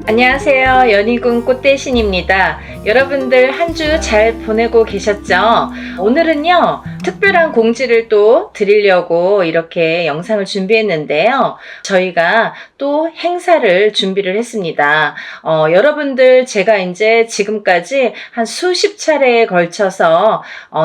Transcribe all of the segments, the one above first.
안녕하세요. 연희군 꽃대신입니다. 여러분들 한 주 잘 보내고 계셨죠? 오늘은요, 특별한 공지를 또 드리려고 이렇게 영상을 준비했는데요. 저희가 또 행사를 준비를 했습니다. 여러분들 제가 이제 지금까지 한 수십 차례에 걸쳐서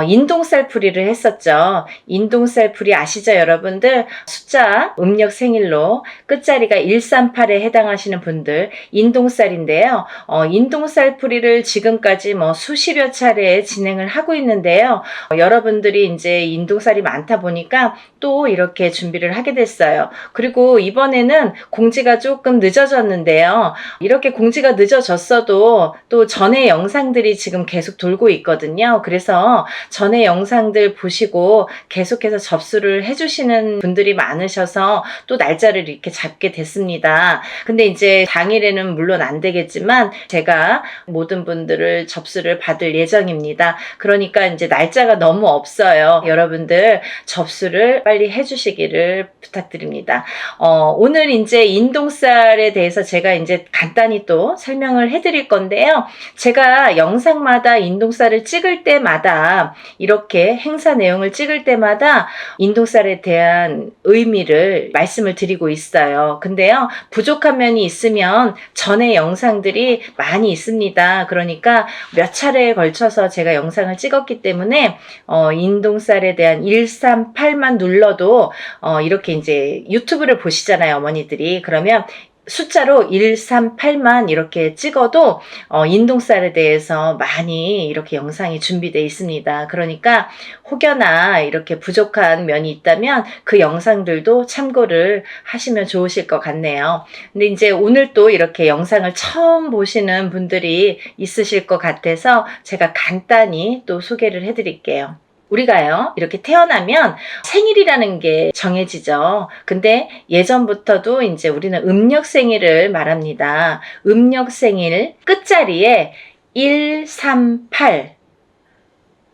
인동살풀이를 했었죠. 인동살풀이 아시죠, 여러분들? 숫자 음력 생일로 끝자리가 138에 해당하시는 분들 인동살인데요. 인동살풀이를 지금까지 수십여 차례 진행을 하고 있는데요. 여러분들이 이제 인동살이 많다 보니까 또 이렇게 준비를 하게 됐어요. 그리고 이번에는 공지가 조금 늦어졌는데요. 이렇게 공지가 늦어졌어도 또 전에 영상들이 지금 계속 돌고 있거든요. 그래서 전에 영상들 보시고 계속해서 접수를 해주시는 분들이 많으셔서 또 날짜를 이렇게 잡게 됐습니다. 근데 이제 당일에는 물론 안 되겠지만 제가 모든 분들을 접수를 받을 예정입니다. 그러니까 이제 날짜가 너무 없어요. 여러분들 접수를 빨리 해주시기를 부탁드립니다. 오늘 이제 인동살에 대해서 제가 이제 간단히 또 설명을 해드릴 건데요. 제가 영상마다 인동살을 찍을 때마다 이렇게 행사 내용을 찍을 때마다 인동살에 대한 의미를 말씀을 드리고 있어요. 근데요, 부족한 면이 있으면 전에 영상들이 많이 있습니다. 그러니까 몇 차례에 걸쳐서 제가 영상을 찍었기 때문에 인동살에 대한 138만 눌러도 이렇게 이제 유튜브를 보시잖아요, 어머니들이. 그러면 숫자로 138만 이렇게 찍어도 인동살에 대해서 많이 이렇게 영상이 준비되어 있습니다. 그러니까 혹여나 이렇게 부족한 면이 있다면 그 영상들도 참고를 하시면 좋으실 것 같네요. 근데 이제 오늘 또 이렇게 영상을 처음 보시는 분들이 있으실 것 같아서 제가 간단히 또 소개를 해드릴게요. 우리가요, 이렇게 태어나면 생일이라는 게 정해지죠. 근데 예전부터도 이제 우리는 음력 생일을 말합니다. 음력 생일 끝자리에 138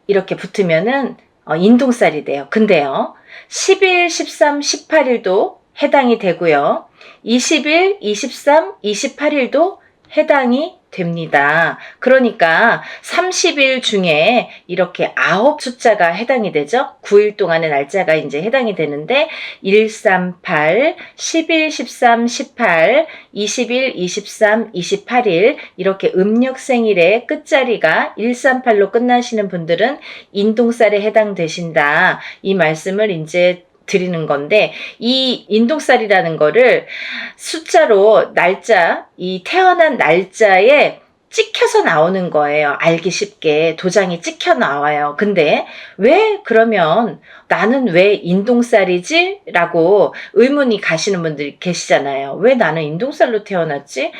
이렇게 붙으면은 인동살이 돼요. 근데요, 10일, 13, 18일도 해당이 되고요. 20일, 23, 28일도 해당이 됩니다. 그러니까 30일 중에 이렇게 9 숫자가 해당이 되죠. 9일 동안의 날짜가 이제 해당이 되는데 138, 11, 13, 18, 20일, 23, 28일 이렇게 음력 생일의 끝자리가 138로 끝나시는 분들은 인동살에 해당되신다. 이 말씀을 이제 드리는 건데, 이 인동살이라는 거를 숫자로 날짜, 이 태어난 날짜에 찍혀서 나오는 거예요. 알기 쉽게 도장이 찍혀 나와요. 근데 왜 그러면 나는 왜 인동살이지? 라고 의문이 가시는 분들이 계시잖아요. 왜 나는 인동살로 태어났지?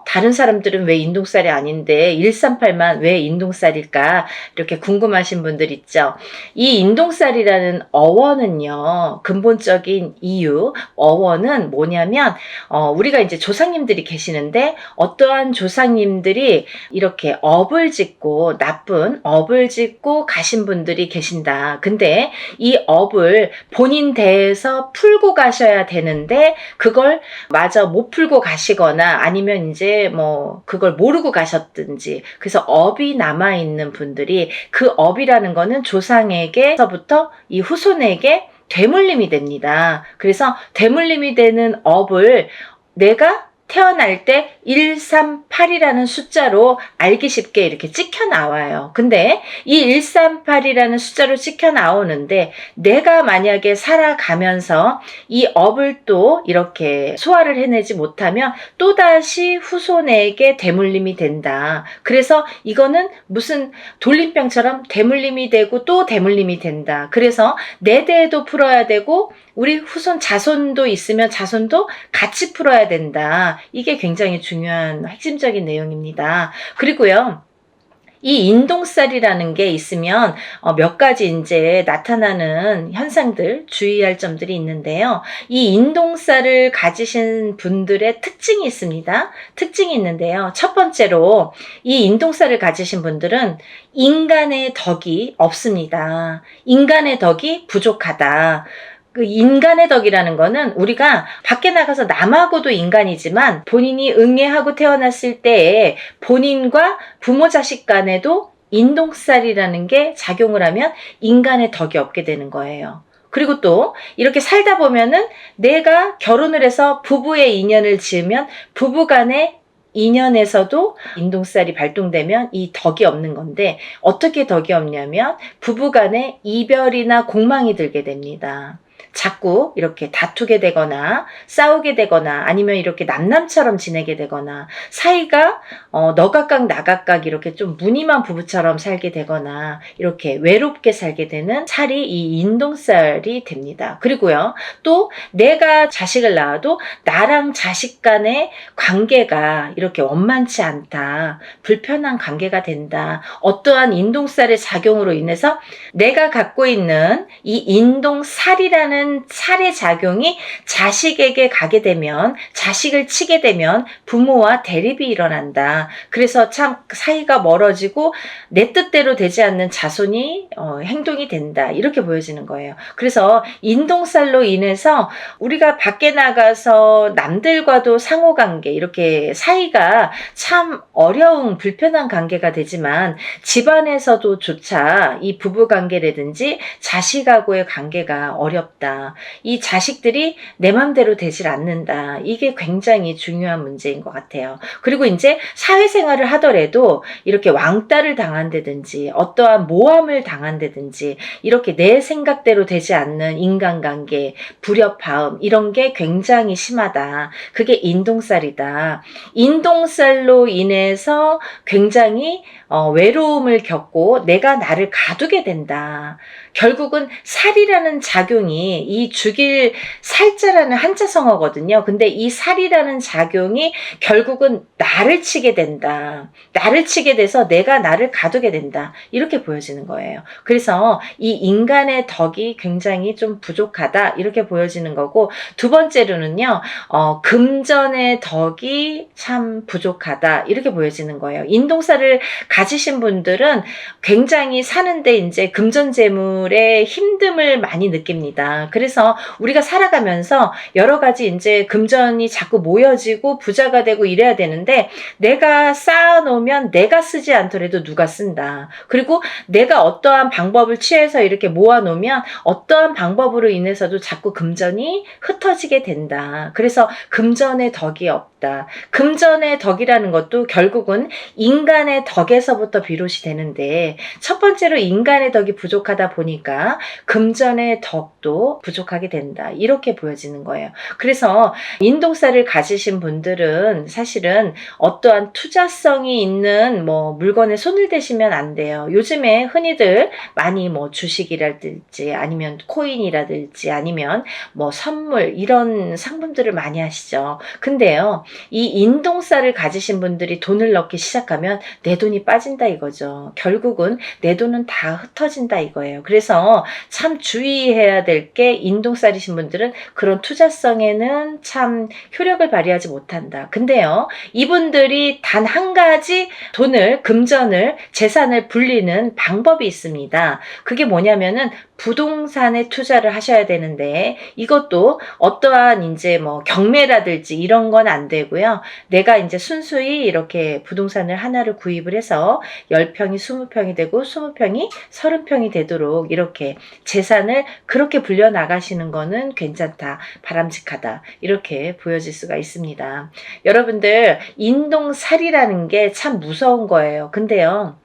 다른 사람들은 왜 인동살이 아닌데 138만 왜 인동살일까? 이렇게 궁금하신 분들 있죠. 이 인동살이라는 어원은요, 근본적인 이유, 어원은 뭐냐면 우리가 이제 조상님들이 계시는데 어떠한 조상님들이 이렇게 업을 짓고 나쁜 업을 짓고 가신 분들이 계신다. 근데 이 업을 본인 대에서 풀고 가셔야 되는데 그걸 마저 못 풀고 가시거나 아니면 이제 그걸 모르고 가셨든지, 그래서 업이 남아있는 분들이 그 업이라는 거는 조상에게서부터 이 후손에게 되물림이 됩니다. 그래서 되물림이 되는 업을 내가 태어날 때 138이라는 숫자로 알기 쉽게 이렇게 찍혀 나와요. 근데 이 138이라는 숫자로 찍혀 나오는데 내가 만약에 살아가면서 이 업을 또 이렇게 소화를 해내지 못하면 또다시 후손에게 되물림이 된다. 그래서 이거는 무슨 돌림병처럼 되물림이 되고 또 되물림이 된다. 그래서 내 대에도 풀어야 되고 우리 후손 자손도 있으면 자손도 같이 풀어야 된다. 이게 굉장히 중요한 핵심적인 내용입니다. 그리고요, 이 인동살이라는 게 있으면 몇 가지 이제 나타나는 현상들, 주의할 점들이 있는데요. 이 인동살을 가지신 분들의 특징이 있습니다. 특징이 있는데요. 첫 번째로 이 인동살을 가지신 분들은 인간의 덕이 없습니다. 인간의 덕이 부족하다. 그 인간의 덕이라는 거는 우리가 밖에 나가서 남하고도 인간이지만 본인이 응애하고 태어났을 때에 본인과 부모 자식 간에도 인동살이라는 게 작용을 하면 인간의 덕이 없게 되는 거예요. 그리고 또 이렇게 살다 보면은 내가 결혼을 해서 부부의 인연을 지으면 부부 간의 인연에서도 인동살이 발동되면 이 덕이 없는 건데, 어떻게 덕이 없냐면 부부 간에 이별이나 공망이 들게 됩니다. 자꾸 이렇게 다투게 되거나 싸우게 되거나 아니면 이렇게 남남처럼 지내게 되거나 사이가 너 각각 나 각각 이렇게 좀 무늬만 부부처럼 살게 되거나 이렇게 외롭게 살게 되는 살이 이 인동살이 됩니다. 그리고요, 또 내가 자식을 낳아도 나랑 자식 간의 관계가 이렇게 원만치 않다, 불편한 관계가 된다, 어떠한 인동살의 작용으로 인해서 내가 갖고 있는 이 인동살이라는 살의 작용이 자식에게 가게 되면, 자식을 치게 되면 부모와 대립이 일어난다. 그래서 참 사이가 멀어지고 내 뜻대로 되지 않는 자손이 행동이 된다, 이렇게 보여지는 거예요. 그래서 인동살로 인해서 우리가 밖에 나가서 남들과도 상호관계, 이렇게 사이가 참 어려운 불편한 관계가 되지만 집안에서도 조차 이 부부관계라든지 자식하고의 관계가 어렵다, 이 자식들이 내 맘대로 되질 않는다, 이게 굉장히 중요한 문제인 것 같아요. 그리고 이제 사회생활을 하더라도 이렇게 왕따를 당한다든지 어떠한 모함을 당한다든지 이렇게 내 생각대로 되지 않는 인간관계, 불협화음, 이런 게 굉장히 심하다. 그게 인동살이다. 인동살로 인해서 굉장히 외로움을 겪고 내가 나를 가두게 된다. 결국은 살이라는 작용이, 이 죽일 살자라는 한자성어거든요. 근데 이 살이라는 작용이 결국은 나를 치게 된다. 나를 치게 돼서 내가 나를 가두게 된다, 이렇게 보여지는 거예요. 그래서 이 인간의 덕이 굉장히 좀 부족하다, 이렇게 보여지는 거고, 두 번째로는요, 금전의 덕이 참 부족하다, 이렇게 보여지는 거예요. 인동살을 가지신 분들은 굉장히 사는데 이제 금전재물의 힘듦을 많이 느낍니다. 그래서 우리가 살아가면서 여러 가지 이제 금전이 자꾸 모여지고 부자가 되고 이래야 되는데, 내가 쌓아놓으면 내가 쓰지 않더라도 누가 쓴다. 그리고 내가 어떠한 방법을 취해서 이렇게 모아놓으면 어떠한 방법으로 인해서도 자꾸 금전이 흩어지게 된다. 그래서 금전의 덕이 없다. 금전의 덕이라는 것도 결국은 인간의 덕에서부터 비롯이 되는데, 첫 번째로 인간의 덕이 부족하다 보니까 금전의 덕도 부족하게 된다, 이렇게 보여지는 거예요. 그래서 인동살을 가지신 분들은 사실은 어떠한 투자성이 있는 물건에 손을 대시면 안 돼요. 요즘에 흔히들 많이 주식이라든지 아니면 코인이라든지 아니면 선물, 이런 상품들을 많이 하시죠. 근데요, 이 인동살을 가지신 분들이 돈을 넣기 시작하면 내 돈이 빠진다 이거죠. 결국은 내 돈은 다 흩어진다 이거예요. 그래서 참 주의해야 될 게, 인동살이신 분들은 그런 투자성에는 참 효력을 발휘하지 못한다. 근데요, 이분들이 단 한 가지 돈을, 금전을, 재산을 불리는 방법이 있습니다. 그게 뭐냐면은 부동산에 투자를 하셔야 되는데, 이것도 어떠한 이제 경매라든지 이런 건 안 되고요. 내가 이제 순수히 이렇게 부동산을 하나를 구입을 해서 10평이 20평이 되고 20평이 30평이 되도록 이렇게 재산을 그렇게 불려 나가시는 거는 괜찮다, 바람직하다, 이렇게 보여질 수가 있습니다. 여러분들, 인동살이라는 게 참 무서운 거예요. 근데요,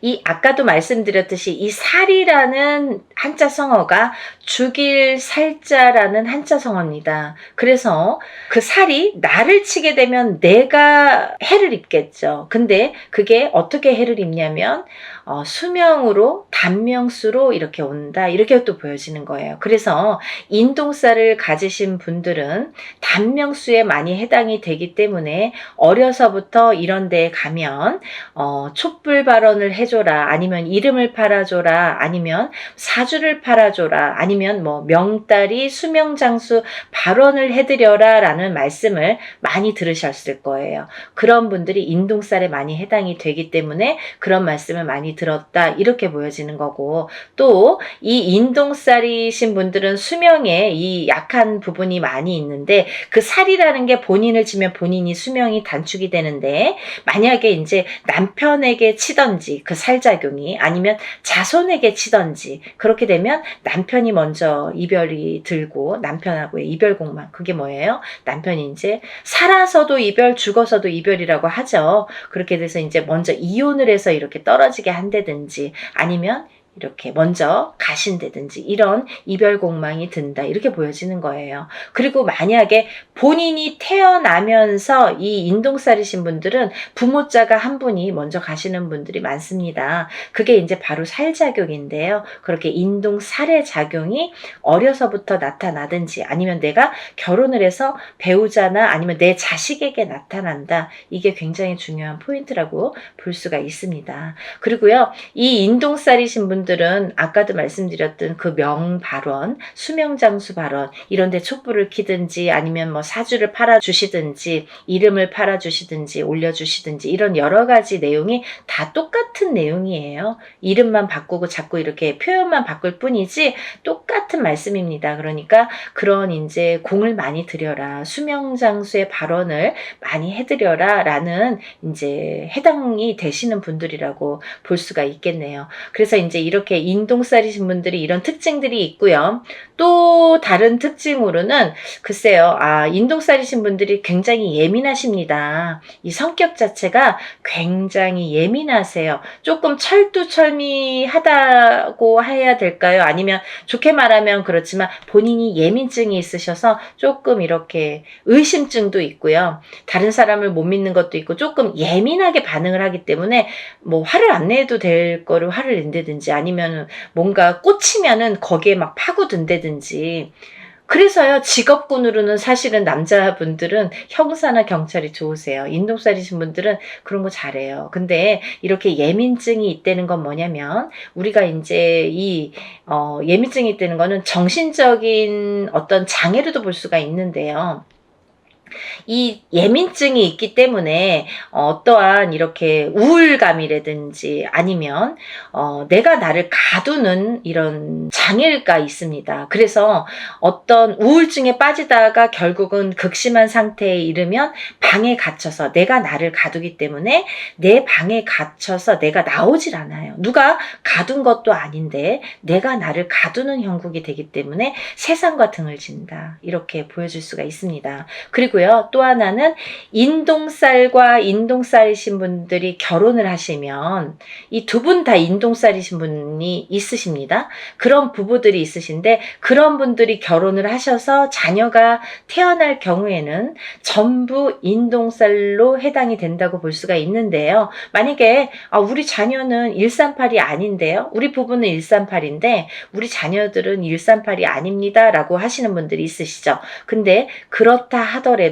이 아까도 말씀드렸듯이 이 살이라는 한자 성어가 죽일 살자라는 한자 성어입니다. 그래서 그 살이 나를 치게 되면 내가 해를 입겠죠. 근데 그게 어떻게 해를 입냐면 수명으로, 단명수로 이렇게 온다, 이렇게 또 보여지는 거예요. 그래서 인동살을 가지신 분들은 단명수에 많이 해당이 되기 때문에 어려서부터 이런 데에 가면 촛불 발언을 해줘라, 아니면 이름을 팔아줘라, 아니면 사주를 팔아줘라, 아니면 명다리 수명장수 발언을 해드려라 라는 말씀을 많이 들으셨을 거예요. 그런 분들이 인동살에 많이 해당이 되기 때문에 그런 말씀을 많이 살자경이 들었다 이렇게 보여지는 거고, 또 이 인동살이신 분들은 수명에 이 약한 부분이 많이 있는데 그 살이라는 게 본인을 치면 본인이 수명이 단축이 되는데, 만약에 이제 남편에게 치던지 그 살작용이, 아니면 자손에게 치던지 그렇게 되면 남편이 먼저 이별이 들고, 남편하고의 이별공망, 그게 뭐예요? 남편이 이제 살아서도 이별, 죽어서도 이별이라고 하죠. 그렇게 돼서 이제 먼저 이혼을 해서 이렇게 떨어지게 한다든지, 아니면 이렇게 먼저 가신다든지, 이런 이별공망이 든다 이렇게 보여지는 거예요. 그리고 만약에 본인이 태어나면서 이 인동살이신 분들은 부모자가 한 분이 먼저 가시는 분들이 많습니다. 그게 이제 바로 살작용인데요. 그렇게 인동살의 작용이 어려서부터 나타나든지, 아니면 내가 결혼을 해서 배우자나 아니면 내 자식에게 나타난다, 이게 굉장히 중요한 포인트라고 볼 수가 있습니다. 그리고요, 이 인동살이신 분들은 아까도 말씀드렸던 그 명발원, 수명장수 발원, 이런데 촛불을 켜든지, 아니면 뭐 사주를 팔아주시든지, 이름을 팔아주시든지, 올려주시든지, 이런 여러 가지 내용이 다 똑같은 내용이에요. 이름만 바꾸고 자꾸 이렇게 표현만 바꿀 뿐이지 똑같은 말씀입니다. 그러니까 그런 이제 공을 많이 들여라, 수명장수의 발언을 많이 해드려라 라는 이제 해당이 되시는 분들이라고 볼 수가 있겠네요. 그래서 이제 이렇게 인동살이신 분들이 이런 특징들이 있고요. 또 다른 특징으로는 글쎄요, 인동살이신 분들이 굉장히 예민하십니다. 이 성격 자체가 굉장히 예민하세요. 조금 철두철미하다고 해야 될까요? 아니면 좋게 말하면 그렇지만 본인이 예민증이 있으셔서 조금 이렇게 의심증도 있고요. 다른 사람을 못 믿는 것도 있고, 조금 예민하게 반응을 하기 때문에 뭐 화를 안 내도 될 거를 화를 낸다든지, 아니면 뭔가 꽂히면은 거기에 막 파고든다든지. 그래서요, 직업군으로는 사실은 남자분들은 형사나 경찰이 좋으세요. 인동살이신 분들은 그런 거 잘해요. 근데 이렇게 예민증이 있다는 건 뭐냐면, 우리가 이제 예민증이 있다는 거는 정신적인 어떤 장애로도 볼 수가 있는데요. 이 예민증이 있기 때문에 어떠한 이렇게 우울감이라든지, 아니면 내가 나를 가두는 이런 장애가 있습니다. 그래서 어떤 우울증에 빠지다가 결국은 극심한 상태에 이르면 방에 갇혀서 내가 나를 가두기 때문에 내 방에 갇혀서 내가 나오질 않아요. 누가 가둔 것도 아닌데 내가 나를 가두는 형국이 되기 때문에 세상과 등을 진다, 이렇게 보여줄 수가 있습니다. 그리고요, 또 하나는 인동살과 인동살이신 분들이 결혼을 하시면, 이 두 분 다 인동살이신 분이 있으십니다. 그런 부부들이 있으신데, 그런 분들이 결혼을 하셔서 자녀가 태어날 경우에는 전부 인동살로 해당이 된다고 볼 수가 있는데요. 만약에 우리 자녀는 138이 아닌데요, 우리 부부는 138인데 우리 자녀들은 138이 아닙니다 라고 하시는 분들이 있으시죠. 근데 그렇다 하더라도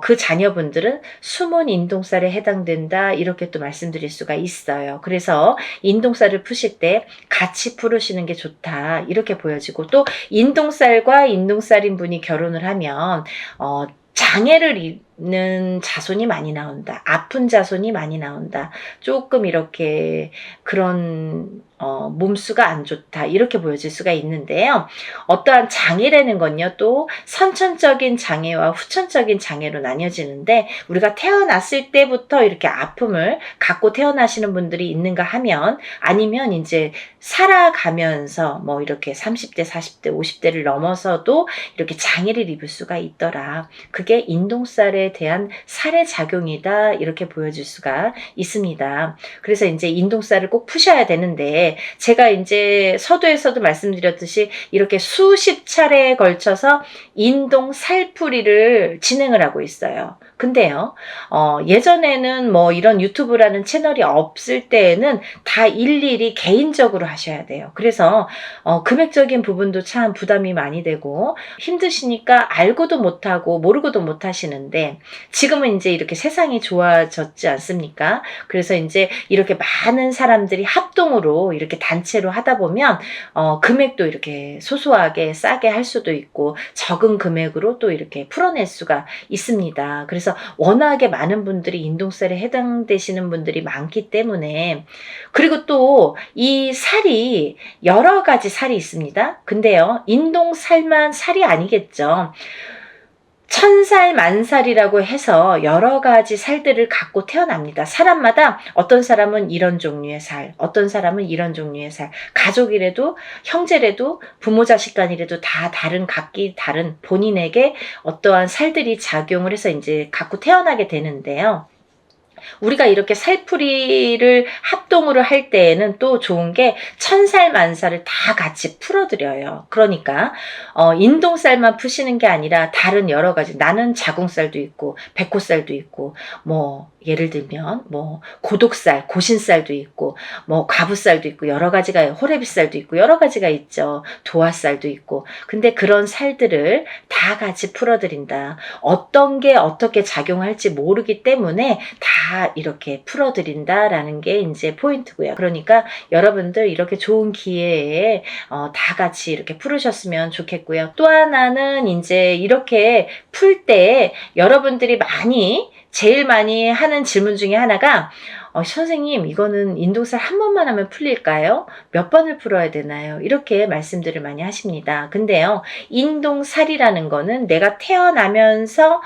그 자녀분들은 숨은 인동살에 해당된다, 이렇게 또 말씀드릴 수가 있어요. 그래서 인동살을 푸실 때 같이 풀으시는 게 좋다, 이렇게 보여지고, 또 인동살과 인동살인 분이 결혼을 하면 장애를 입는 자손이 많이 나온다, 아픈 자손이 많이 나온다, 조금 이렇게 그런 몸수가 안 좋다, 이렇게 보여질 수가 있는데요. 어떠한 장애라는 건요, 또 선천적인 장애와 후천적인 장애로 나뉘어지는데, 우리가 태어났을 때부터 이렇게 아픔을 갖고 태어나시는 분들이 있는가 하면, 아니면 이제 살아가면서 뭐 이렇게 30대, 40대, 50대를 넘어서도 이렇게 장애를 입을 수가 있더라, 그게 인동살에 대한 살의 작용이다, 이렇게 보여줄 수가 있습니다. 그래서 이제 인동살을 꼭 푸셔야 되는데, 제가 이제 서두에서도 말씀드렸듯이 이렇게 수십 차례에 걸쳐서 인동살풀이를 진행을 하고 있어요. 근데요, 예전에는 뭐 이런 유튜브라는 채널이 없을 때에는 다 일일이 개인적으로 하셔야 돼요. 그래서 금액적인 부분도 참 부담이 많이 되고 힘드시니까 알고도 못하고 모르고도 못하시는데, 있는데 지금은 이제 이렇게 세상이 좋아졌지 않습니까? 그래서 이제 이렇게 많은 사람들이 합동으로 이렇게 단체로 하다 보면 금액도 이렇게 소소하게 싸게 할 수도 있고 적은 금액으로 또 이렇게 풀어낼 수가 있습니다. 그래서 워낙에 많은 분들이 인동살에 해당되시는 분들이 많기 때문에, 그리고 또 이 살이 여러 가지 살이 있습니다. 근데요, 인동살만 살이 아니겠죠. 천살 만살이라고 해서 여러 가지 살들을 갖고 태어납니다. 사람마다 어떤 사람은 이런 종류의 살, 어떤 사람은 이런 종류의 살, 가족이라도 형제라도 부모 자식 간이라도 다 다른, 각기 다른 본인에게 어떠한 살들이 작용을 해서 이제 갖고 태어나게 되는데요. 우리가 이렇게 살풀이를 합동으로 할 때에는 또 좋은 게 천살 만살을 다 같이 풀어드려요. 그러니까 인동살만 푸시는 게 아니라 다른 여러 가지, 나는 자궁살도 있고 백호살도 있고 뭐 예를 들면 뭐 고독살, 고신살도 있고 뭐 과부살도 있고 여러 가지가, 호래비살도 있고 여러 가지가 있죠. 도화살도 있고. 근데 그런 살들을 다 같이 풀어드린다. 어떤 게 어떻게 작용할지 모르기 때문에 다 이렇게 풀어드린다라는 게 이제 포인트고요. 그러니까 여러분들 이렇게 좋은 기회에 다 같이 이렇게 풀으셨으면 좋겠고요. 또 하나는 이제 이렇게 풀 때 여러분들이 제일 많이 하는 질문 중에 하나가 선생님, 이거는 인동살 한 번만 하면 풀릴까요? 몇 번을 풀어야 되나요? 이렇게 말씀들을 많이 하십니다. 근데요, 인동살이라는 거는 내가 태어나면서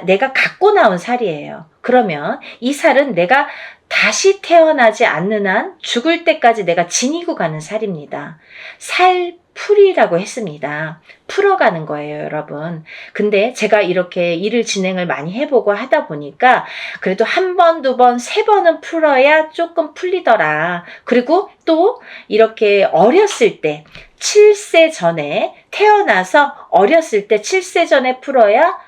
내가 갖고 나온 살이에요. 그러면 이 살은 내가 다시 태어나지 않는 한 죽을 때까지 내가 지니고 가는 살입니다. 살풀이라고 했습니다. 풀어가는 거예요, 여러분. 근데 제가 이렇게 일을 진행을 많이 해보고 하다 보니까 그래도 한 번, 두 번, 세 번은 풀어야 조금 풀리더라. 그리고 또 이렇게 어렸을 때 7세 전에 태어나서 어렸을 때 7세 전에 풀어야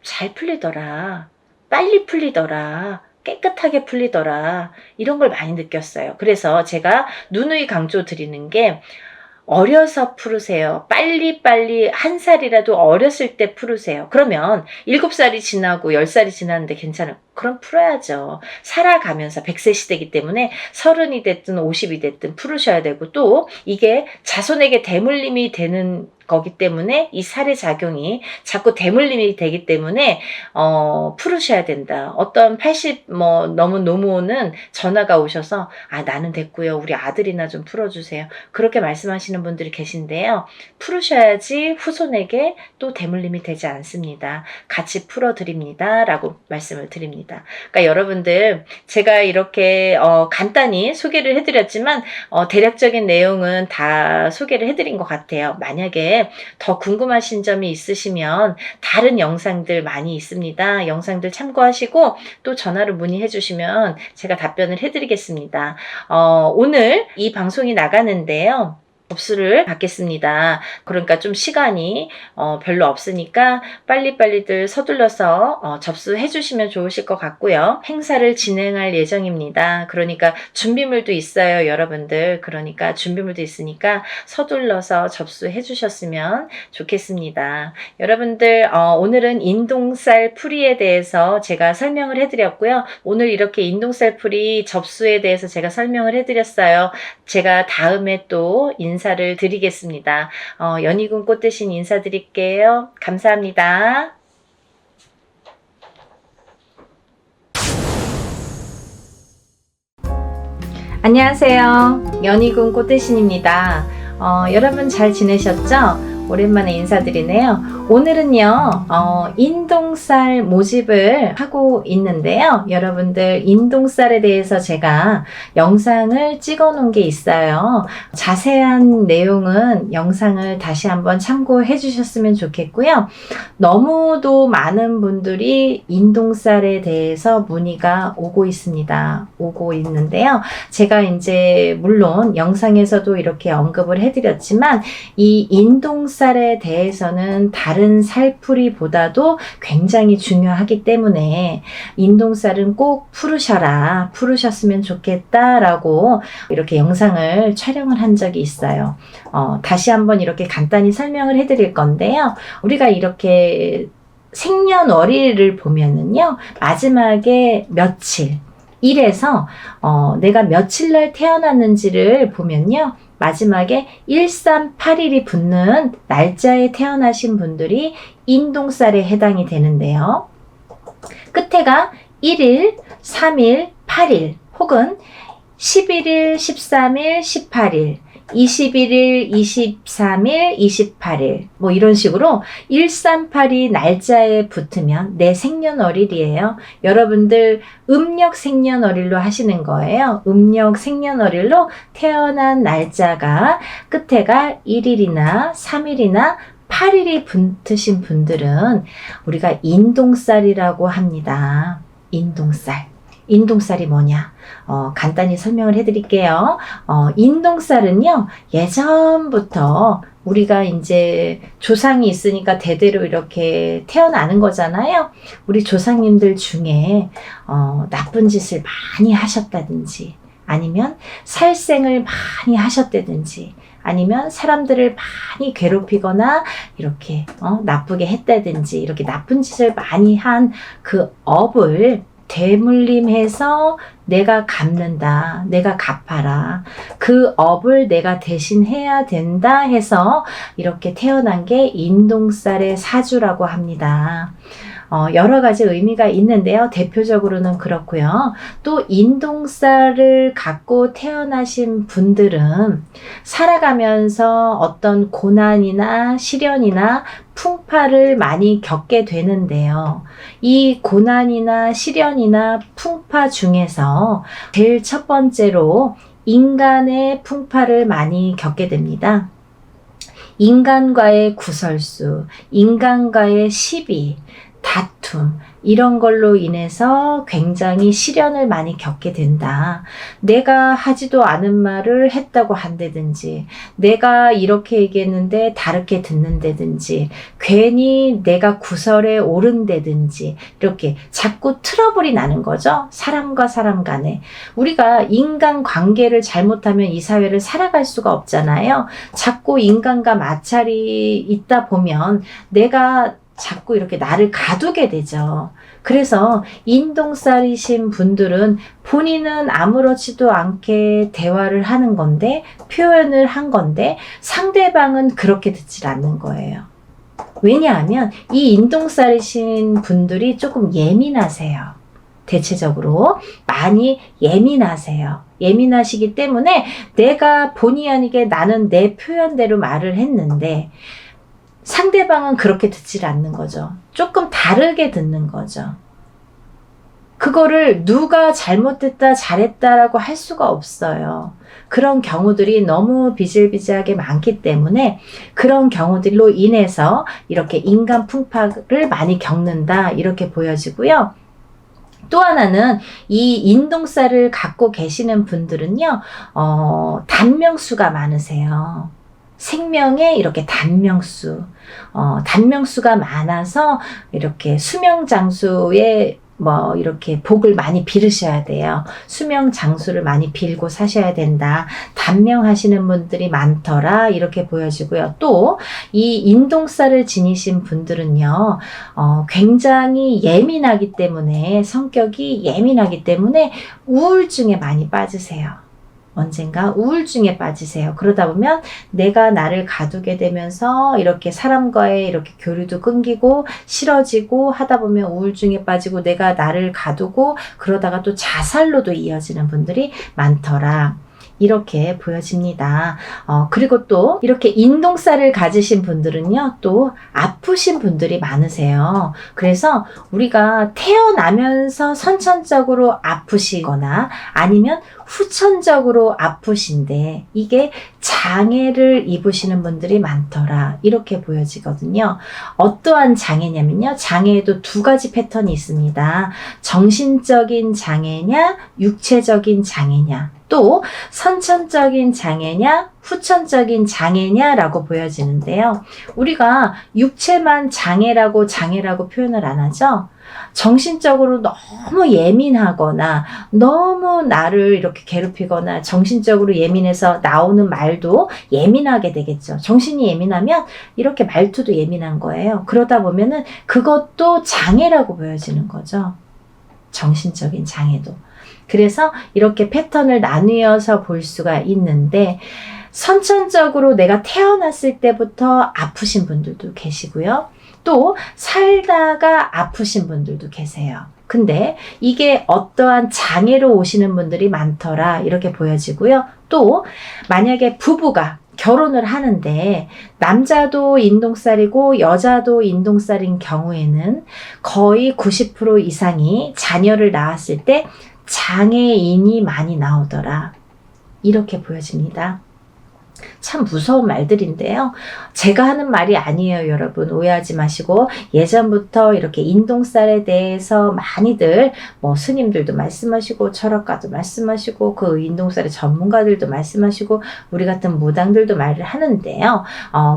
잘 풀리더라. 빨리 풀리더라. 깨끗하게 풀리더라. 이런 걸 많이 느꼈어요. 그래서 제가 누누이 강조 드리는 게 어려서 풀으세요. 빨리빨리 한 살이라도 어렸을 때 풀으세요. 그러면 7살이 지나고 10살이 지났는데 괜찮아요. 그럼 풀어야죠. 살아가면서 100세 시대이기 때문에 30이 됐든 50이 됐든 풀으셔야 되고, 또 이게 자손에게 대물림이 되는 거기 때문에 이 살의 작용이 자꾸 대물림이 되기 때문에 풀으셔야 된다. 어떤 80 넘은 노모는 전화가 오셔서 나는 됐고요. 우리 아들이나 좀 풀어주세요. 그렇게 말씀하시는 분들이 계신데요. 풀으셔야지 후손에게 또 대물림이 되지 않습니다. 같이 풀어드립니다. 라고 말씀을 드립니다. 그러니까 여러분들, 제가 이렇게 간단히 소개를 해드렸지만 대략적인 내용은 다 소개를 해드린 것 같아요. 만약에 더 궁금하신 점이 있으시면 다른 영상들 많이 있습니다. 영상들 참고하시고 또 전화로 문의해 주시면 제가 답변을 해드리겠습니다. 오늘 이 방송이 나가는데요, 접수를 받겠습니다. 그러니까 좀 시간이 별로 없으니까 빨리빨리들 서둘러서 접수해 주시면 좋으실 것 같고요. 행사를 진행할 예정입니다. 그러니까 준비물도 있어요, 여러분들. 그러니까 준비물도 있으니까 서둘러서 접수해 주셨으면 좋겠습니다. 여러분들, 오늘은 인동살 풀이에 대해서 제가 설명을 해드렸고요. 오늘 이렇게 인동살 풀이 접수에 대해서 제가 설명을 해드렸어요. 제가 다음에 또 인사를 드리겠습니다. 연희군 꽃대신 인사드릴게요. 감사합니다. 안녕하세요. 연희군 꽃대신입니다. 여러분 잘 지내셨죠? 오랜만에 인사드리네요. 오늘은요, 인동살 모집을 하고 있는데요. 여러분들, 인동살에 대해서 제가 영상을 찍어 놓은 게 있어요. 자세한 내용은 영상을 다시 한번 참고해 주셨으면 좋겠고요. 너무도 많은 분들이 인동살에 대해서 문의가 오고 있는데요. 제가 이제 물론 영상에서도 이렇게 언급을 해드렸지만 이 인동살에 대해서는 다른 살풀이보다도 굉장히 중요하기 때문에 인동살은 꼭 풀으셨으면 좋겠다라고 이렇게 영상을 촬영을 한 적이 있어요. 다시 한번 이렇게 간단히 설명을 해드릴 건데요. 우리가 이렇게 생년월일을 보면은요, 마지막에 며칠, 일에서 내가 며칠 날 태어났는지를 보면요, 마지막에 1381이 붙는 날짜에 태어나신 분들이 인동살에 해당이 되는데요. 끝에가 1일, 3일, 8일 혹은 11일, 13일, 18일, 21일, 23일, 28일 뭐 이런 식으로 1382 날짜에 붙으면 내 생년월일이에요. 여러분들 음력 생년월일로 하시는 거예요. 음력 생년월일로 태어난 날짜가 끝에가 1일이나 3일이나 8일이 붙으신 분들은 우리가 인동살이라고 합니다. 인동살. 인동살이 뭐냐? 간단히 설명을 해드릴게요. 인동살은요, 예전부터 우리가 이제 조상이 있으니까 대대로 이렇게 태어나는 거잖아요. 우리 조상님들 중에, 나쁜 짓을 많이 하셨다든지, 아니면 살생을 많이 하셨다든지, 아니면 사람들을 많이 괴롭히거나 이렇게 나쁘게 했다든지, 이렇게 나쁜 짓을 많이 한 그 업을 대물림해서 내가 갚는다. 내가 갚아라. 그 업을 내가 대신해야 된다 해서 이렇게 태어난 게 인동살의 사주라고 합니다. 여러 가지 의미가 있는데요. 대표적으로는 그렇고요. 또 인동살을 갖고 태어나신 분들은 살아가면서 어떤 고난이나 시련이나 풍파를 많이 겪게 되는데요. 이 고난이나 시련이나 풍파 중에서 제일 첫 번째로 인간의 풍파를 많이 겪게 됩니다. 인간과의 구설수, 인간과의 시비, 다툼, 이런 걸로 인해서 굉장히 시련을 많이 겪게 된다. 내가 하지도 않은 말을 했다고 한다든지, 내가 이렇게 얘기했는데 다르게 듣는다든지, 괜히 내가 구설에 오른다든지, 이렇게 자꾸 트러블이 나는 거죠. 사람과 사람 간에. 우리가 인간 관계를 잘못하면 이 사회를 살아갈 수가 없잖아요. 자꾸 인간과 마찰이 있다 보면 내가 자꾸 이렇게 나를 가두게 되죠. 그래서 인동살이신 분들은 본인은 아무렇지도 않게 대화를 하는 건데, 표현을 한 건데, 상대방은 그렇게 듣질 않는 거예요. 왜냐하면 이 인동살이신 분들이 조금 예민하세요. 대체적으로 많이 예민하세요. 예민하시기 때문에 내가 본의 아니게 나는 내 표현대로 말을 했는데, 상대방은 그렇게 듣질 않는 거죠. 조금 다르게 듣는 거죠. 그거를 누가 잘못했다, 잘했다라고 할 수가 없어요. 그런 경우들이 너무 비일비재하게 많기 때문에 그런 경우들로 인해서 이렇게 인간 풍파를 많이 겪는다, 이렇게 보여지고요. 또 하나는 이 인동살을 갖고 계시는 분들은요, 단명수가 많으세요. 생명에 이렇게 단명수가 많아서 이렇게 수명장수에 이렇게 복을 많이 빌으셔야 돼요. 수명장수를 많이 빌고 사셔야 된다. 단명하시는 분들이 많더라, 이렇게 보여지고요. 또 이 인동살을 지니신 분들은요, 굉장히 예민하기 때문에, 성격이 예민하기 때문에 우울증에 많이 빠지세요. 언젠가 우울증에 빠지세요. 그러다 보면 내가 나를 가두게 되면서 이렇게 사람과의 이렇게 교류도 끊기고 싫어지고 하다 보면 우울증에 빠지고 내가 나를 가두고 그러다가 또 자살로도 이어지는 분들이 많더라. 이렇게 보여집니다. 그리고 또 이렇게 인동살을 가지신 분들은요, 또 아프신 분들이 많으세요. 그래서 우리가 태어나면서 선천적으로 아프시거나 아니면 후천적으로 아프신데 이게 장애를 입으시는 분들이 많더라, 이렇게 보여지거든요. 어떠한 장애냐면요, 장애에도 두 가지 패턴이 있습니다. 정신적인 장애냐, 육체적인 장애냐, 또 선천적인 장애냐 후천적인 장애냐라고 보여지는데요. 우리가 육체만 장애라고 표현을 안 하죠. 정신적으로 너무 예민하거나 너무 나를 이렇게 괴롭히거나 정신적으로 예민해서 나오는 말도 예민하게 되겠죠. 정신이 예민하면 이렇게 말투도 예민한 거예요. 그러다 보면은 그것도 장애라고 보여지는 거죠. 정신적인 장애도. 그래서 이렇게 패턴을 나누어서 볼 수가 있는데, 선천적으로 내가 태어났을 때부터 아프신 분들도 계시고요. 또 살다가 아프신 분들도 계세요. 근데 이게 어떠한 장애로 오시는 분들이 많더라 이렇게 보여지고요. 또 만약에 부부가 결혼을 하는데 남자도 인동살이고 여자도 인동살인 경우에는 거의 90% 이상이 자녀를 낳았을 때 장애인이 많이 나오더라 이렇게 보여집니다. 참 무서운 말들인데요. 제가 하는 말이 아니에요, 여러분. 오해하지 마시고, 예전부터 이렇게 인동살에 대해서 많이들 스님들도 말씀하시고 철학가도 말씀하시고 그 인동살의 전문가들도 말씀하시고 우리 같은 무당들도 말을 하는데요.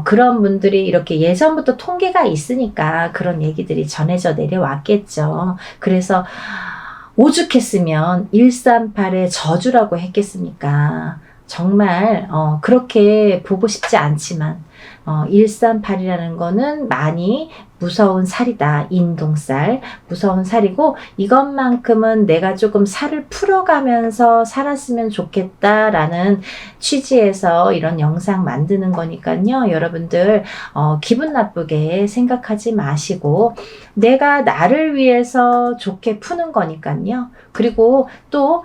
그런 분들이 이렇게 예전부터 통계가 있으니까 그런 얘기들이 전해져 내려왔겠죠. 그래서 오죽했으면 138의 저주라고 했겠습니까? 정말 그렇게 보고 싶지 않지만 138이라는 거는 많이 무서운 살이다. 인동살. 무서운 살이고 이것만큼은 내가 조금 살을 풀어가면서 살았으면 좋겠다라는 취지에서 이런 영상 만드는 거니까요. 여러분들 기분 나쁘게 생각하지 마시고 내가 나를 위해서 좋게 푸는 거니까요. 그리고 또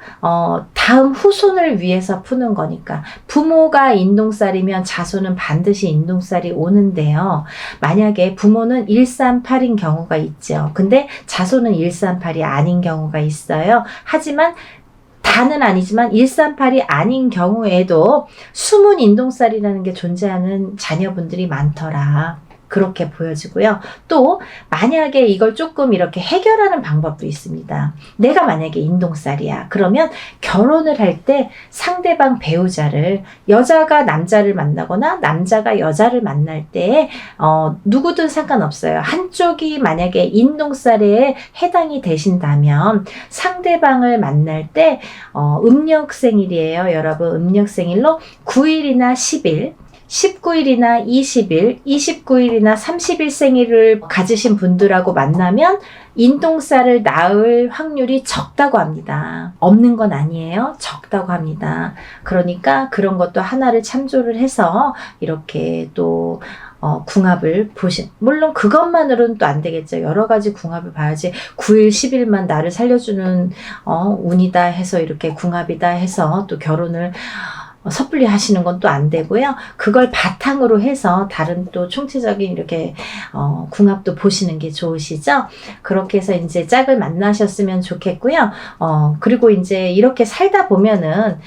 다음 후손을 위해서 푸는 거니까 부모가 인동살이면 자손은 반드시 인동살이 오는데요. 만약에 부모는 138인 경우가 있죠. 근데 자손은 138이 아닌 경우가 있어요. 하지만 다는 아니지만 138이 아닌 경우에도 숨은 인동살이라는 게 존재하는 자녀분들이 많더라. 그렇게 보여지고요. 또 만약에 이걸 조금 이렇게 해결하는 방법도 있습니다. 내가 만약에 인동살이야. 그러면 결혼을 할 때 상대방 배우자를 여자가 남자를 만나거나 남자가 여자를 만날 때 누구든 상관없어요. 한쪽이 만약에 인동살에 해당이 되신다면 상대방을 만날 때 음력생일이에요. 여러분 음력생일로 9일이나 10일 19일이나 20일, 29일이나 30일 생일을 가지신 분들하고 만나면 인동살을 낳을 확률이 적다고 합니다. 없는 건 아니에요. 적다고 합니다. 그러니까 그런 것도 하나를 참조를 해서 이렇게 또 궁합을 물론 그것만으로는 또 안 되겠죠. 여러 가지 궁합을 봐야지 9일, 10일만 나를 살려주는 운이다 해서 이렇게 궁합이다 해서 또 결혼을 섣불리 하시는 건 또 안 되고요. 그걸 바탕으로 해서 다른 또 총체적인 이렇게 궁합도 보시는 게 좋으시죠. 그렇게 해서 이제 짝을 만나셨으면 좋겠고요. 그리고 이제 이렇게 살다 보면은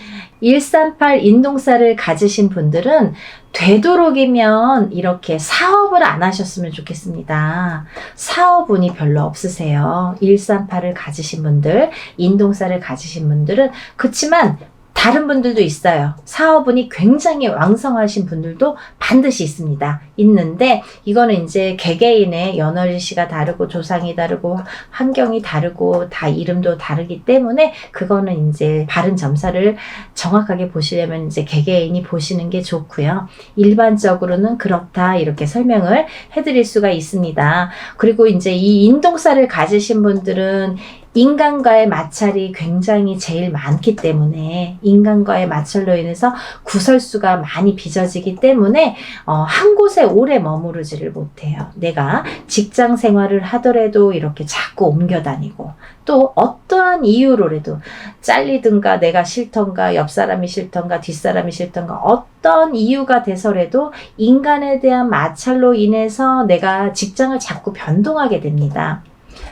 138 인동살을 가지신 분들은 되도록이면 이렇게 사업을 안 하셨으면 좋겠습니다. 사업운이 별로 없으세요. 138을 가지신 분들, 인동살을 가지신 분들은. 그렇지만 다른 분들도 있어요. 사업운이 굉장히 왕성하신 분들도 반드시 있습니다. 있는데 이거는 이제 개개인의 연월일시가 다르고 조상이 다르고 환경이 다르고 다 이름도 다르기 때문에 그거는 이제 바른 점사를 정확하게 보시려면 이제 개개인이 보시는 게 좋고요. 일반적으로는 그렇다 이렇게 설명을 해드릴 수가 있습니다. 그리고 이제 이 인동살을 가지신 분들은 인간과의 마찰이 굉장히 제일 많기 때문에 인간과의 마찰로 인해서 구설수가 많이 빚어지기 때문에 한 곳에 오래 머무르지를 못해요. 내가 직장 생활을 하더라도 이렇게 자꾸 옮겨 다니고 또 어떠한 이유로라도 잘리든가 내가 싫던가 옆 사람이 싫던가 뒷사람이 싫던가 어떤 이유가 돼서라도 인간에 대한 마찰로 인해서 내가 직장을 자꾸 변동하게 됩니다.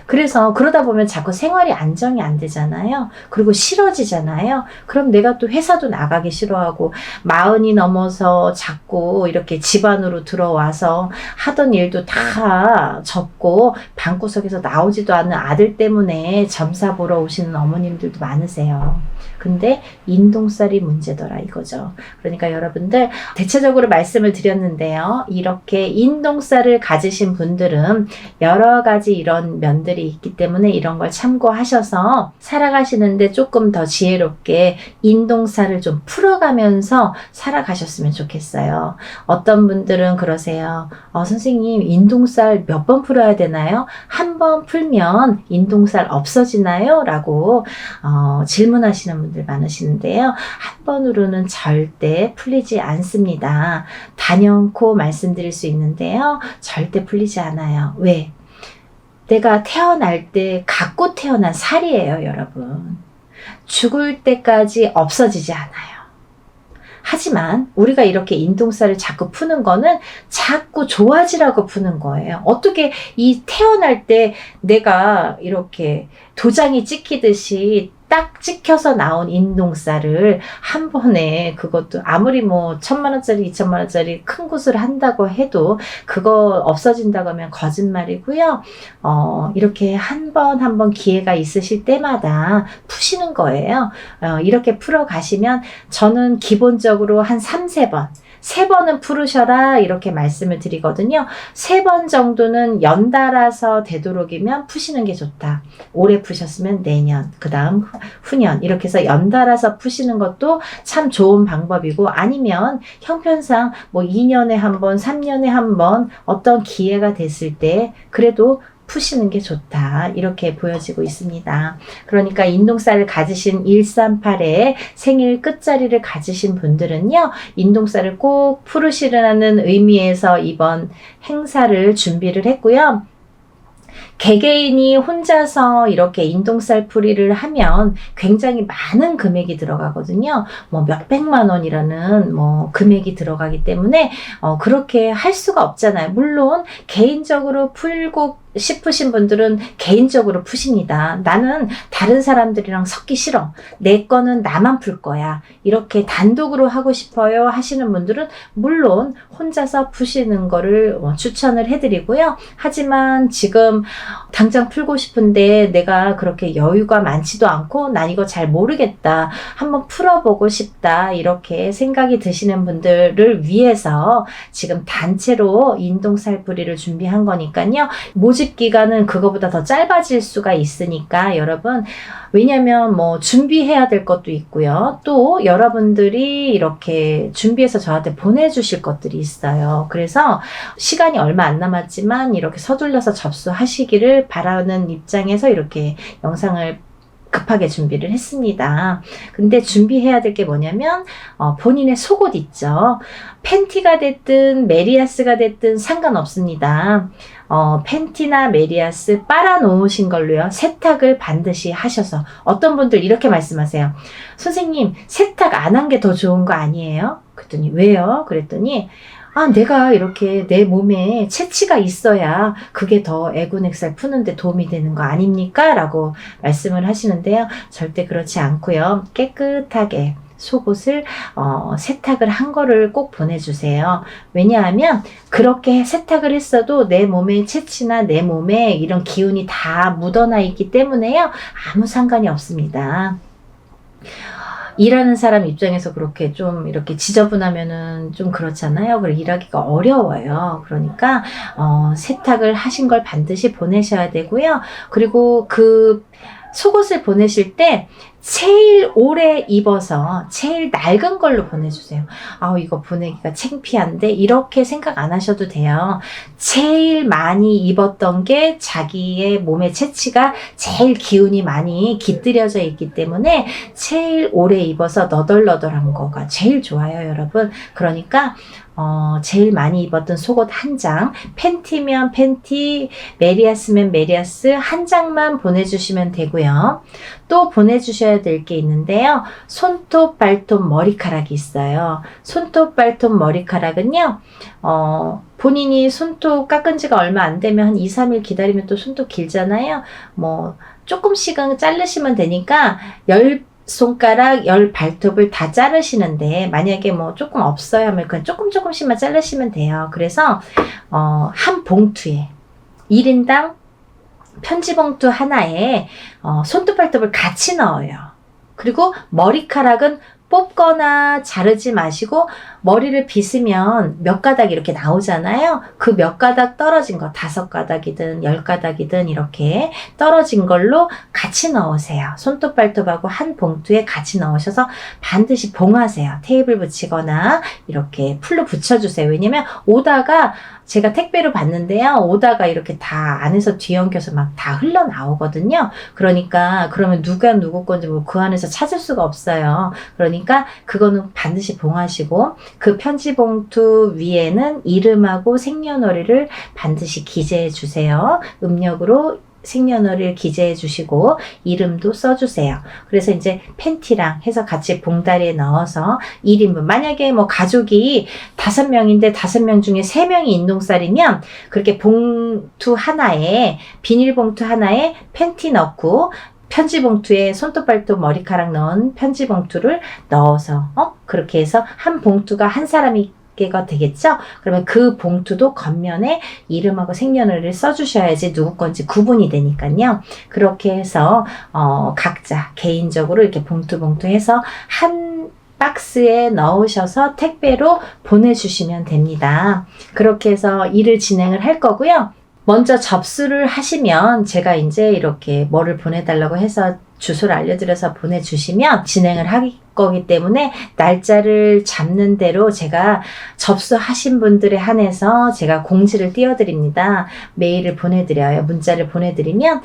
그래서 그러다 보면 자꾸 생활이 안정이 안 되잖아요. 그리고 싫어지잖아요. 그럼 내가 또 회사도 나가기 싫어하고, 마흔이 넘어서 자꾸 이렇게 집안으로 들어와서 하던 일도 다 접고 방구석에서 나오지도 않는 아들 때문에 점사 보러 오시는 어머님들도 많으세요. 근데 인동살이 문제더라 이거죠. 그러니까 여러분들, 대체적으로 말씀을 드렸는데요. 이렇게 인동살을 가지신 분들은 여러 가지 이런 면들이 있기 때문에 이런 걸 참고하셔서 살아가시는데 조금 더 지혜롭게 인동살을 좀 풀어가면서 살아가셨으면 좋겠어요. 어떤 분들은 그러세요. 선생님, 인동살 몇 번 풀어야 되나요? 한 번 풀면 인동살 없어지나요? 라고 질문하시는 분들 많으시는데요. 한 번으로는 절대 풀리지 않습니다. 단연코 말씀드릴 수 있는데요. 절대 풀리지 않아요. 왜? 내가 태어날 때 갖고 태어난 살이에요, 여러분. 죽을 때까지 없어지지 않아요. 하지만 우리가 이렇게 인동살을 자꾸 푸는 거는 자꾸 좋아지라고 푸는 거예요. 어떻게 이 태어날 때 내가 이렇게 도장이 찍히듯이 딱 찍혀서 나온 인동살을 한 번에, 그것도 아무리 뭐 1,000만원짜리 2,000만원짜리 큰 구슬을 한다고 해도 그거 없어진다고 하면 거짓말이고요. 이렇게 한 번 한 번 기회가 있으실 때마다 푸시는 거예요. 이렇게 풀어 가시면 저는 기본적으로 한 3-4번, 3번은 풀으셔라 이렇게 말씀을 드리거든요. 3번 정도는 연달아서 되도록이면 푸시는 게 좋다. 올해 푸셨으면 내년, 그 다음 후년, 이렇게 해서 연달아서 푸시는 것도 참 좋은 방법이고, 아니면 형편상 뭐 2년에 한 번, 3년에 한 번 어떤 기회가 됐을 때 그래도 푸시는 게 좋다, 이렇게 보여지고 있습니다. 그러니까 인동살을 가지신 138의 생일 끝자리를 가지신 분들은요, 인동살을 꼭 풀으시라는 의미에서 이번 행사를 준비를 했고요. 개개인이 혼자서 이렇게 인동살 풀이를 하면 굉장히 많은 금액이 들어가거든요. 뭐 몇백만 원이라는 뭐 금액이 들어가기 때문에 그렇게 할 수가 없잖아요. 물론 개인적으로 풀고 싶으신 분들은 개인적으로 푸십니다. 나는 다른 사람들이랑 섞기 싫어, 내 거는 나만 풀 거야, 이렇게 단독으로 하고 싶어요 하시는 분들은 물론 혼자서 푸시는 거를 추천을 해드리고요. 하지만 지금 당장 풀고 싶은데 내가 그렇게 여유가 많지도 않고 난 이거 잘 모르겠다, 한번 풀어보고 싶다, 이렇게 생각이 드시는 분들을 위해서 지금 단체로 인동살 풀이를 준비한 거니까요. 모집 기간은 그거보다 더 짧아질 수가 있으니까 여러분, 왜냐면 뭐 준비해야 될 것도 있고요. 또 여러분들이 이렇게 준비해서 저한테 보내주실 것들이 있어요. 그래서 시간이 얼마 안 남았지만 이렇게 서둘러서 접수하시기를 바라는 입장에서 이렇게 영상을 급하게 준비를 했습니다. 근데 준비해야 될 게 뭐냐면 본인의 속옷 있죠. 팬티가 됐든 메리아스가 됐든 상관없습니다. 팬티나 메리아스 빨아 놓으신 걸로요, 세탁을 반드시 하셔서. 어떤 분들 이렇게 말씀하세요. 선생님, 세탁 안 한 게 더 좋은 거 아니에요? 그랬더니 왜요? 그랬더니 내가 이렇게 내 몸에 채취가 있어야 그게 더 애군액살 푸는데 도움이 되는 거 아닙니까? 라고 말씀을 하시는데요. 절대 그렇지 않고요. 깨끗하게 속옷을 세탁을 한 거를 꼭 보내주세요. 왜냐하면 그렇게 세탁을 했어도 내 몸의 채취나 내 몸에 이런 기운이 다 묻어나 있기 때문에요, 아무 상관이 없습니다. 일하는 사람 입장에서 그렇게 좀 이렇게 지저분하면은 좀 그렇잖아요. 그리고 일하기가 어려워요. 그러니까 세탁을 하신 걸 반드시 보내셔야 되고요. 그리고 그 속옷을 보내실 때 제일 오래 입어서 제일 낡은 걸로 보내주세요. 이거 보내기가 창피한데, 이렇게 생각 안 하셔도 돼요. 제일 많이 입었던 게 자기의 몸의 채취가 제일 기운이 많이 깃들여져 있기 때문에 제일 오래 입어서 너덜너덜한 거가 제일 좋아요, 여러분. 그러니까 제일 많이 입었던 속옷 한 장, 팬티면 팬티, 메리아스면 메리아스 한 장만 보내주시면 되고요. 또 보내주셔야 될 게 있는데요. 손톱, 발톱, 머리카락이 있어요. 손톱, 발톱, 머리카락은요, 본인이 손톱 깎은 지가 얼마 안 되면 한 2, 3일 기다리면 또 손톱 길잖아요. 뭐, 조금씩은 자르시면 되니까 10손가락, 10발톱을 다 자르시는데, 만약에 뭐 조금 없어요 하면 그냥 조금씩만 자르시면 돼요. 그래서, 한 봉투에 1인당 편지봉투 하나에 손톱 발톱을 같이 넣어요. 그리고 머리카락은 뽑거나 자르지 마시고 머리를 빗으면 몇 가닥 이렇게 나오잖아요. 그 몇 가닥 떨어진 거 5가닥이든 10가닥이든 이렇게 떨어진 걸로 같이 넣으세요. 손톱 발톱하고 한 봉투에 같이 넣으셔서 반드시 봉하세요. 테이블 붙이거나 이렇게 풀로 붙여주세요. 왜냐면 오다가 제가 택배로 받는데요. 오다가 이렇게 다 안에서 뒤엉켜서 막 다 흘러나오거든요. 그러니까 그러면 누가 누구 건지 뭐 그 안에서 찾을 수가 없어요. 그러니까 그거는 반드시 봉하시고 그 편지 봉투 위에는 이름하고 생년월일을 반드시 기재해 주세요. 음력으로 생년월일 기재해 주시고 이름도 써주세요. 그래서 이제 팬티랑 해서 같이 봉다리에 넣어서 1인분, 만약에 뭐 가족이 5명인데 5명 중에 3명이 인동살이면 그렇게 봉투 하나에, 비닐봉투 하나에 팬티 넣고 편지 봉투에 손톱 발톱 머리카락 넣은 편지 봉투를 넣어서 그렇게 해서 한 봉투가 한 사람이 개가 되겠죠? 그러면 그 봉투도 겉면에 이름하고 생년월일을 써주셔야지 누구 건지 구분이 되니까요. 그렇게 해서 각자 개인적으로 이렇게 봉투 해서 한 박스에 넣으셔서 택배로 보내주시면 됩니다. 그렇게 해서 일을 진행을 할 거고요. 먼저 접수를 하시면 제가 이제 이렇게 뭐를 보내달라고 해서 주소를 알려드려서 보내주시면 진행을 할 거기 때문에 날짜를 잡는 대로 제가 접수하신 분들에 한해서 제가 공지를 띄워드립니다. 메일을 보내드려요. 문자를 보내드리면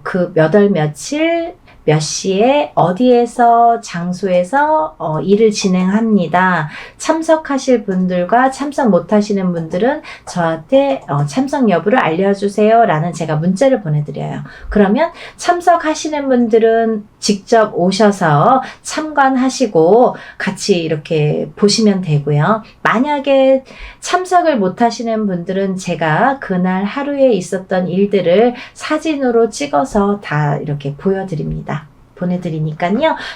그 몇 월 며칠 몇 시에 어디에서 장소에서 일을 진행합니다. 참석하실 분들과 참석 못하시는 분들은 저한테 참석 여부를 알려주세요 라는 제가 문자를 보내드려요. 그러면 참석하시는 분들은 직접 오셔서 참관하시고 같이 이렇게 보시면 되고요. 만약에 참석을 못하시는 분들은 제가 그날 하루에 있었던 일들을 사진으로 찍어서 다 이렇게 보내드리니까요.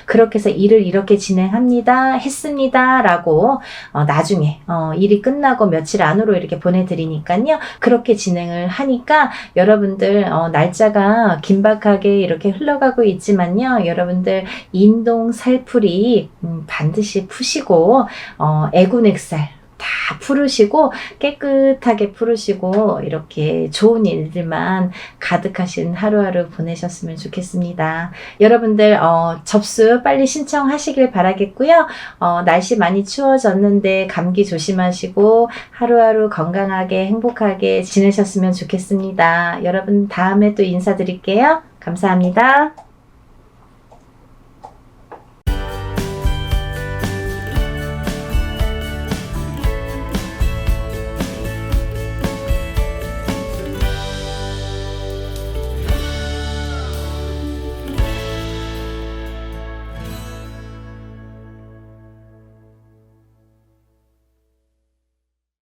그렇게 해서 일을 이렇게 진행합니다. 했습니다. 라고 나중에 일이 끝나고 며칠 안으로 이렇게 보내드리니까요. 그렇게 진행을 하니까 여러분들 날짜가 긴박하게 이렇게 흘러가고 있지만요. 여러분들 인동 살풀이 반드시 푸시고 애군액살 다 풀으시고 깨끗하게 풀으시고 이렇게 좋은 일들만 가득하신 하루하루 보내셨으면 좋겠습니다. 여러분들 접수 빨리 신청하시길 바라겠고요. 날씨 많이 추워졌는데 감기 조심하시고 하루하루 건강하게 행복하게 지내셨으면 좋겠습니다. 여러분 다음에 또 인사드릴게요. 감사합니다.